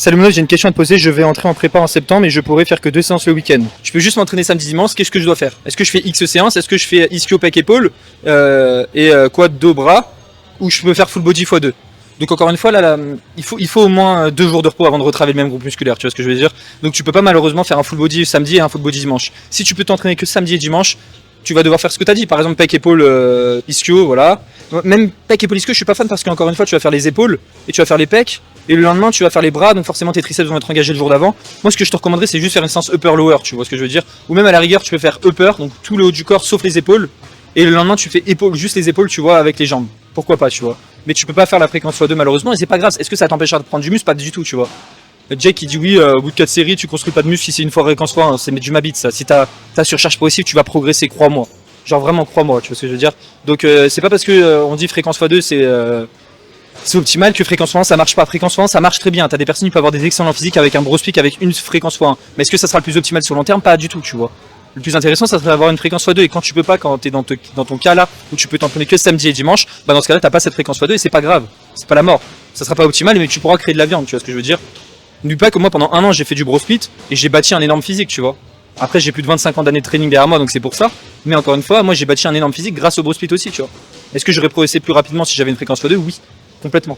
Salut Mono, j'ai une question à te poser. Je vais entrer en prépa en septembre et je pourrais faire que 2 séances le week-end. Je peux juste m'entraîner samedi dimanche. Qu'est-ce que je dois faire? Est-ce que je fais X séances? Est-ce que je fais ischio pec épaule et quad dos bras? Ou je peux faire full body x2? Donc encore une fois là, il faut au moins 2 jours de repos avant de retravailler le même groupe musculaire. Tu vois ce que je veux dire? Donc tu peux pas malheureusement faire un full body samedi et un full body dimanche. Si tu peux t'entraîner que samedi et dimanche, tu vas devoir faire ce que tu as dit. Par exemple pec épaule ischio, voilà. Même pec épaule ischio, je suis pas fan parce qu'encore une fois tu vas faire les épaules et tu vas faire les pecs. Et le lendemain, tu vas faire les bras, donc forcément tes triceps vont être engagés le jour d'avant. Moi, ce que je te recommanderais, c'est juste faire une séance upper-lower, tu vois ce que je veux dire. Ou même à la rigueur, tu peux faire upper, donc tout le haut du corps sauf les épaules. Et le lendemain, tu fais épaules, juste les épaules, tu vois, avec les jambes. Pourquoi pas, tu vois. Mais tu peux pas faire la fréquence x2 malheureusement, et c'est pas grave. Est-ce que ça t'empêchera de prendre du muscle? Pas du tout, tu vois. Jake, il dit oui, au bout de 4 séries, tu construis pas de muscle si c'est une fois fréquence x1. C'est du m'habite ça. Si t'as surcharge progressive, tu vas progresser, crois-moi. Genre vraiment, crois-moi, tu vois ce que je veux dire. Donc c'est pas parce que on dit fréquence x2, c'est optimal que fréquence x1 ça marche pas. Fréquence x1 ça marche très bien. T'as des personnes qui peuvent avoir des excellents physiques avec un broad peak avec une fréquence x1. Mais est-ce que ça sera le plus optimal sur le long terme? Pas du tout, tu vois. Le plus intéressant, ça serait d'avoir une fréquence x2. Et quand tu peux pas, quand t'es dans ton cas là, où tu peux t'entraîner que samedi et dimanche, bah dans ce cas-là, t'as pas cette fréquence x2 et c'est pas grave. C'est pas la mort. Ça sera pas optimal, mais tu pourras créer de la viande, tu vois ce que je veux dire. N'oublie pas que moi, pendant un an, j'ai fait du broad split et j'ai bâti un énorme physique, tu vois. Après, j'ai plus de 25 ans d'années de training derrière moi, donc c'est pour ça. Mais encore une fois, moi, j'ai bâti un énorme physique grâce au broad split aussi, tu vois. Est-ce que j'aurais progressé plus rapidement si j'avais une fréquence x2? Oui, complètement.